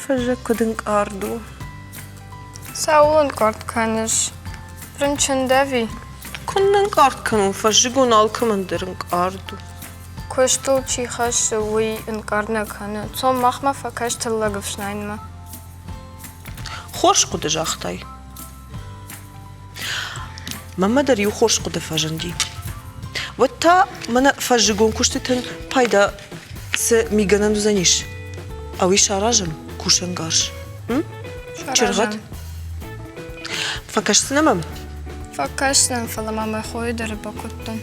فجأة كدنك أردو ساولن كارت كانش برنشن دافي كننك أرد كانوا فجأة نالك من درنك أردو كوشتو چي خش وي انكارنا كان صوم مخما فكاش تلقف شناينما خوش قد جاختاي ماما دريو خوش قد فجندي وتا من فجأة كشتتن بايدا س ميغانندو زنيش أوي شاراجم كوشنغاش چرغت فكاش سنمم فكاش سنفلا ماما خوي دربا كتن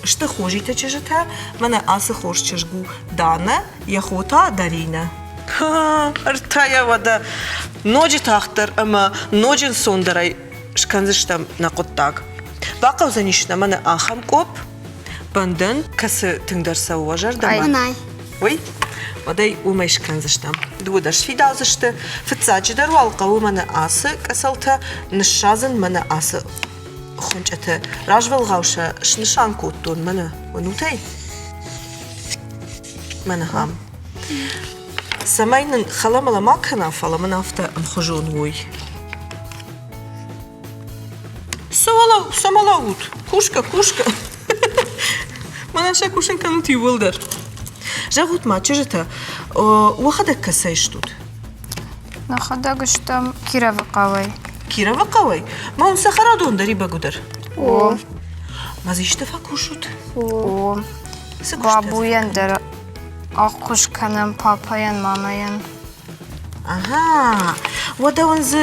Что хожите чежете, мене аси хош чежгу дане, яхота даріне. Артая вада, ноджи тахтар, ама ноджин сондарай шканзиштам на коттаг. Бақав занишна мене ахам коп, бандын касы тыңдарса уважар дама. Анай. Ой, вадай умай шканзиштам. Дудар швидалзишты, фитсаджидар валқаву мене асы, касалта нишазын мене асы. خونچته راجول غوشه شنشان کوتون منه ونوتي من هم سماين خلام لا ما كنا فلا من افتا مخجون وي سمالاوت كوشكا من شا كوشن كانت يولدر جاوت ما چجته وخدك كسيشتود نخدقشتم كيرا وقاوي كيرا وقاوي ما هم سخرادون داري بقدر او ما زيشت فكوشود او بابوين در آخوش کنم پاپاین ماماین Ага, ودا ونز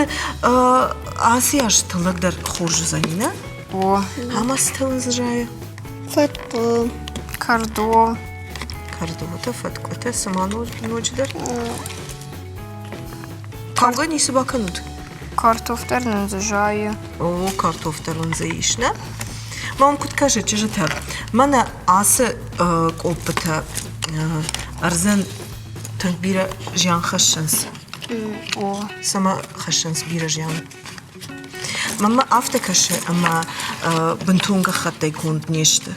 آسیاش تلق در خورج زنینه؟ او همه ستونز جای؟ فوتبول. کردو کردو تا فتکو تا سمانو نوچ در؟ کارگا نیسو باکنود؟ کارتوفتر ننزجای او کارتوفتر ونزیش نه؟ ما هم کد کشه چجا تا من آسه کوپتا ارزن تنگ بیره جیان خشنس او سما خشنس بیره جیان ماما afte kaše ama بنتونگا خطه کند نیشته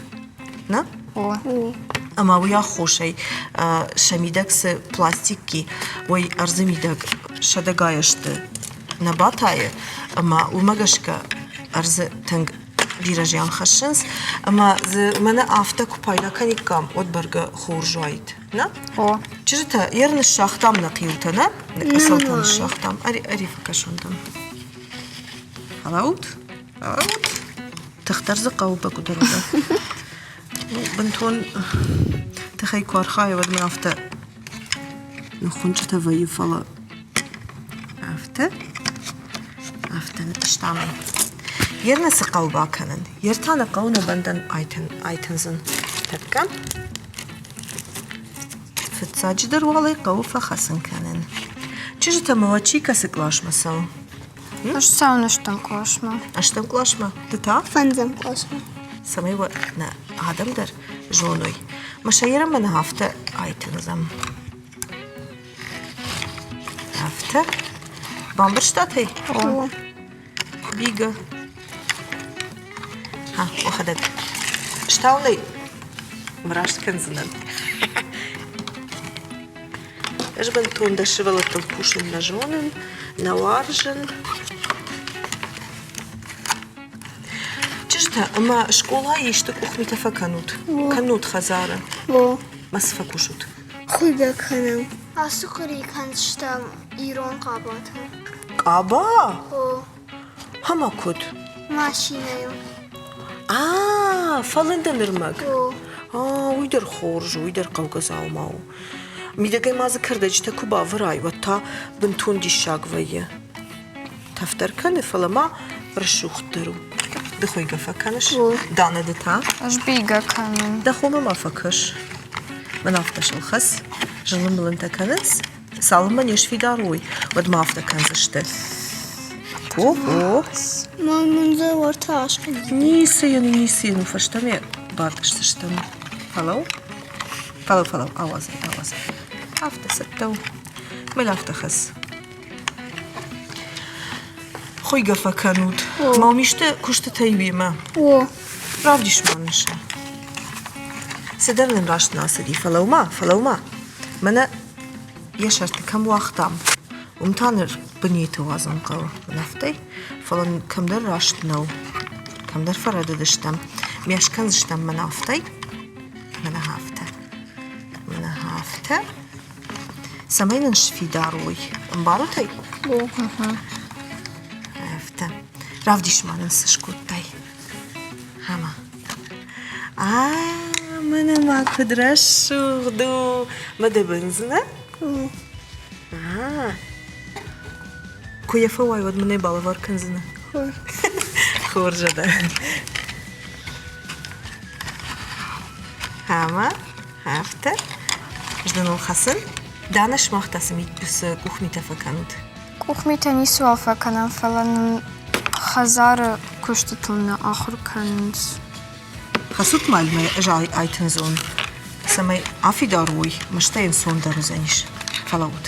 نه؟ او اما ویا خوشی شمیدک س پلاستیکی وی ارزمیدک شدگایشته نباتای اما ومگشکا ارز تنگ بیرجیان خشنس اما ز من afte kupayla kanikam odbarga خورجاید نه؟ او چرا تا یرن الشاختام نقیوته نه؟ اصلتن الشاختام اری فکشوندم خلاوت تختار زقاو بقدر ده بنتون تخي كارخاي ود من afte نخونش تفاي فلا afte نتشتامي يرنا سقاو باكنن يرتانا قونا بندن ايتنزن تبكم فتساجدر والي قو فخسن كنن چجا تمواتشي كسقلاش مساو نش ساونشتم کوشما اشتم قلاشما تتا فنزم قاسم. سمي و نا آدم در جونوي مشايرا من هفته ايتنزم هفته بامبرشتاتي او بيجا ها وخدت اشتاولي مراشت كنزنن ايش بنتون دشبلت الكوشن نجونن نوارجن چجتا اما شكولا يشتك اخمي تفكنود كنود خزارة او ما سفكوشود خوب کنم. اسکری کنشتم ایران قاباتم. قابا او هما كود ماشینم. فالن دمرمك او ويدر خورج ويدر قوقزاو ماو ميدقاي ما ذكر دجتا كوبا وراي وتا بنتون دي شاقوية تفتر كان فلما رشوخ درو دخوي قفكنش دانا دتا اش بیگا کنن دخو ما فكش من افتش الخس جلم بلنتا كنس سالما يشفي داروي ود ما افتا كنزشته اوه من منزه ورتاش کنم. نيسين فشتمي باردش تشتم فلو اوازي افتا ستو مل افتا خس خوی گفه کنود ما میشته کشت تایویمه و ravdiš manša. Sedrlen rašt nasedi, falawma. Mana yashart kam waqtam. Umtanir bniyete wazan qaw naftay. Falan kamdar rašt naw. Kamdar farada dishtam. Miashkan dishtam mana haftay. Mana hafta. Samaynan shfi daroy. Mbarutay. Hafta. Ravdiš manan sashkutay. Hama. Mana ma kudrashudu. Mada benzina? Kuya fawai wad mana bala var kanzina. Khorjada. Hama. Hafta. Ждано хасан. Данаш махтасми с кухмита факанут. Кухмита не свалфа канан фалан хазара куштатылна ахур канс. Хасут мальме жай айтензон. Самай афидаруй, маштейн сон дарузаниш. Фалаут.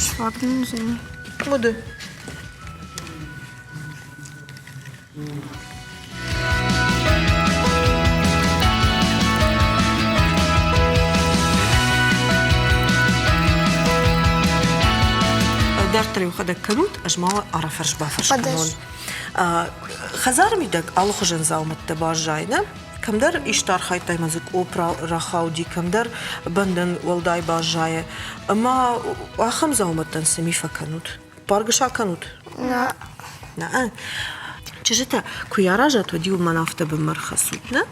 Schwappen sind. Моды. دارتري وخدك كنوت أجمعوا عرفرش بافرش كنون. خزار ميدك على خجن زاومت تباجاينا. كم در إشتار خايتاي مزك أوبرا رخاودي كم در بندن والداي باجاية. أما آخم زاومتن سمي فكنوت. بارجشا كنوت. لا. چجتا كوياراجا توديو منافته بمرخصوتنا.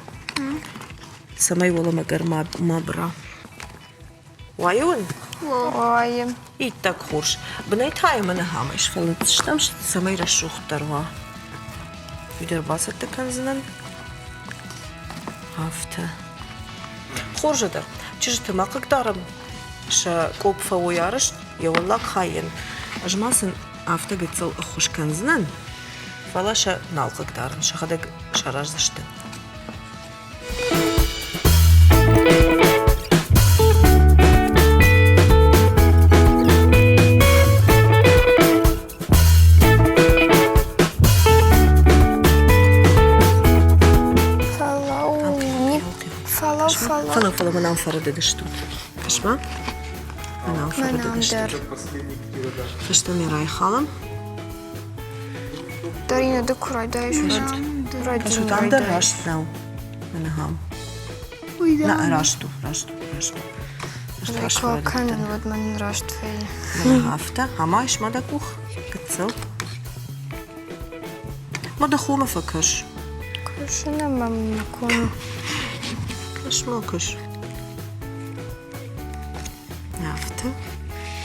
سماي والله مگر ما برا. وايون. Ой, И так хорш. Бнайтай мене хамеш, фалат штамш самай рашух тарва. Видер басат канзанан. Хафта. Хоржада. Чижта мақак дарам. Ша коп фауярш, я валла хайен. Ажмасын афта гыцал хуш канзанан. Фалаша налқак дарам. Шахадак шараждашты. فلا من أنفرد دشتو كشما من أنفرد دشتو فشتني راي خالم Дарина, да курай, дай كشو تعمدر راشت ناو من هام لا راشتو Rekla kanan vad man rast fel. من هافتا هما إيش ما دكوخ كتسل ما دخو ما فكرش Kushina mam nakon. كش ما كش هافتا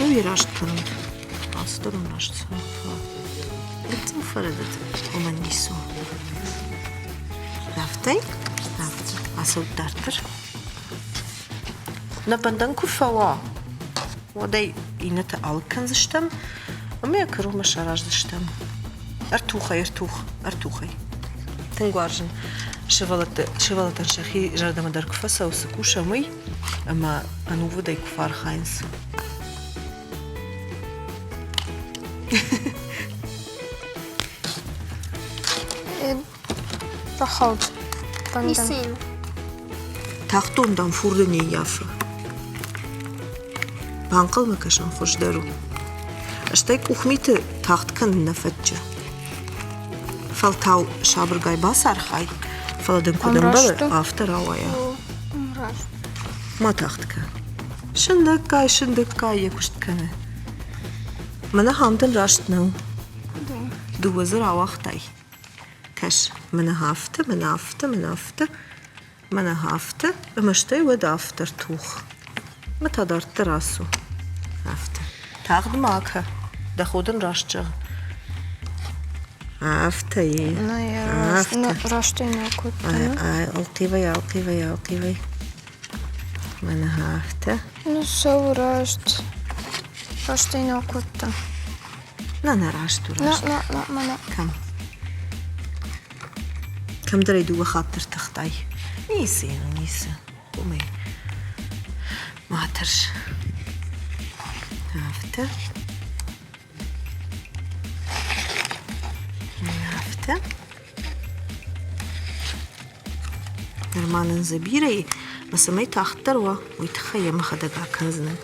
نوي راشت كنون أصدرون راشت سوفا بتم فردت ومن نيسو هافتي أصل دارتر نبندن كفوا وداي إنتا ألكنزشتم أما يكرو مشاراجدشتم أرتوخي تنقوارجن شغلت شخي جرد مدار كفاسا وسكوشا مي أما أنو وداي كفار خاينس Рахаут. نیسیم تاختون دام فوردنی یافه بانقل مکشان خوش درو اشتای کخمیت تاخت کن نفتجه فالتاو شابرگای باسر خای فالدن کدن بله آفتر آوایا ما تاخت کن شندکای یکشت کنه منه همدن راشت نو 2000 آواختای كش من هافته مشتي ود افتر توخ متى دارت راسو هافته تاخد معك ده خودن راشجا هافته Рашты не кут. القيبي من هافته Ну, все рашт. Rashtina kutta. نه راشت تو لا راشت لا لا ما لا. كم دري دو خاطر تخطي نيسي نيسي قومي ما عترش عرفت نرمان زبيري بس ما يتأخر ويتخيل ما خدق كنزنا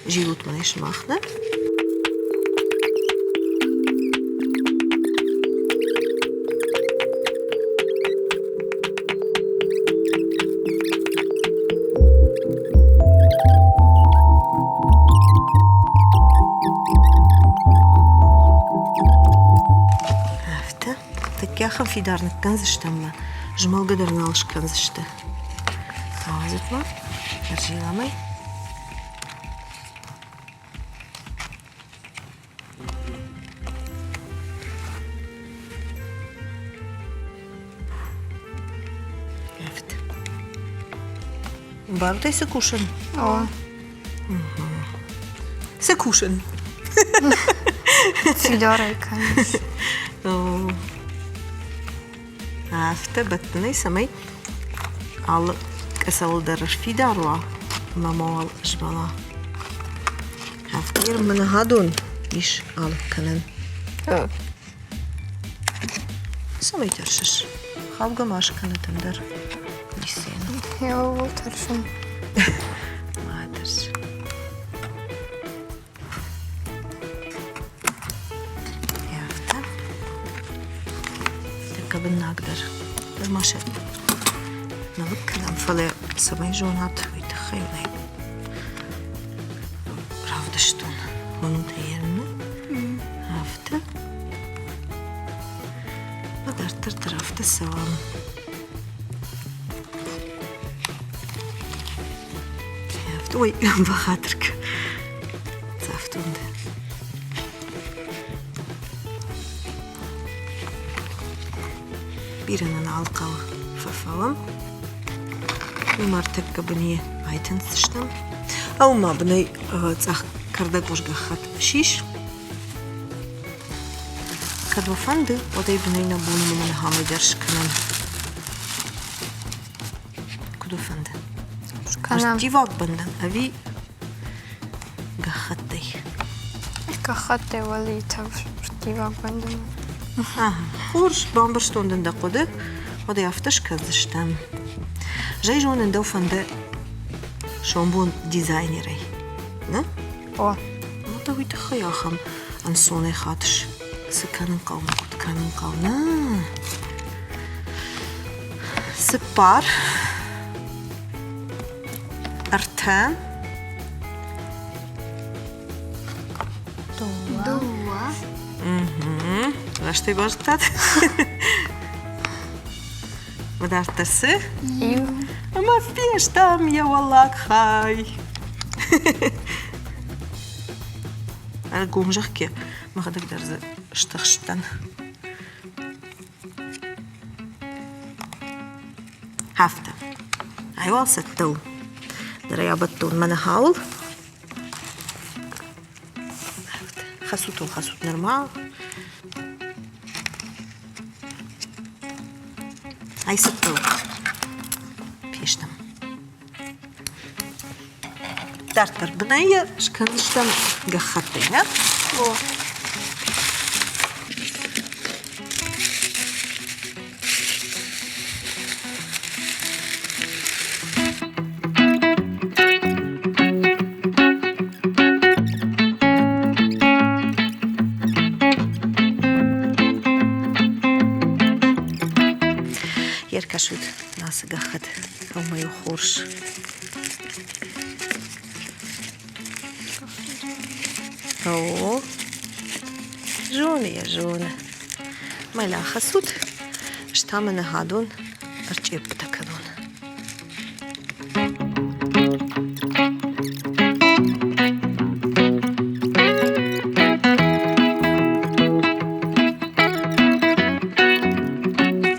جيروت منيش ماخنا كاخن في دارنا كنزشته ما جمال قدرنا لش كنزشته عاوزت ما ارجي لامي عرفت برضه سكوشن سكوشن سيدارة كانش. عرفت بتني سمي على كسل درش في داروا مامال جبلا عرفت من هادون إيش على كنن سمي ترشش خابقة ماش كنت تندر لسين يا ترشم. ما ترش قبل نقدر ما شاء نبت كلام فلا سمي جونات ويتخيلي رافدشتون هونو تيرنا عرفت قدرت ترافت السوام عرفت وي بخاطرك زافتون ده بيرنا نعلقه ففوام ومارتك بنيه عيتن تشتم او ما بني تاخ كردك وش قخت شيش كدو فند ودي بني نبون من هامي درش كنن كدو فند كنن جيواك بندن أبي قخدي كخطي ولي تفرتيبا بندم. خورش بامبرستوندن دا قده وده يفتش كزشتم جاي جونن دو فنده شامبون ديزاينري نه؟ ما دوي تخياخم عن صوني خاطش سكانن قوم قد كانن قوم سبار أرتان دوا راشتي باشتات بدار ترسي ايوه ما فيش دم يا والله خاي أنا قوم جحكي ما خدك درز اشتغشتن هفته أيوة ستو دريا بطون من هاول خسوت نرمال هاي ستو بيشتم دارتر بنية شكنشتم قخطيها يركشود ناس قخد أو ما يخورش أو جوني يا جونة ما لا خسود اشتامن هادون أرجيب تكدون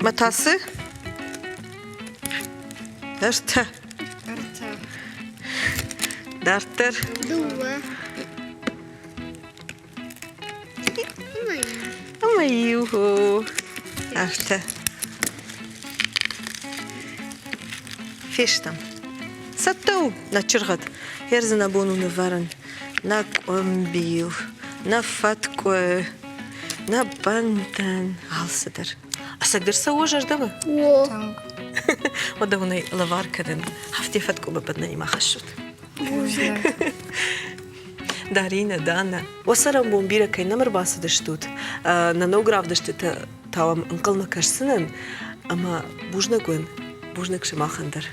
متاسي دارتر دوا Маюху. Ахта. Фиштам. Сатту на чырғат. Ерзіна бону наваран. На комбил. На фаткой. На бантан. Алсыдыр. Асагдыр сау жардабы? О. Танк. Ода уной лаваркадын. Хафте фатку бабадна има хашут. Дарина, Дана. Осарам бомбира кай намыр басы дыштут. На нограв дышты тавам ынқылна кашсынын. Ама бужна гуын. Бужна кшымахандар.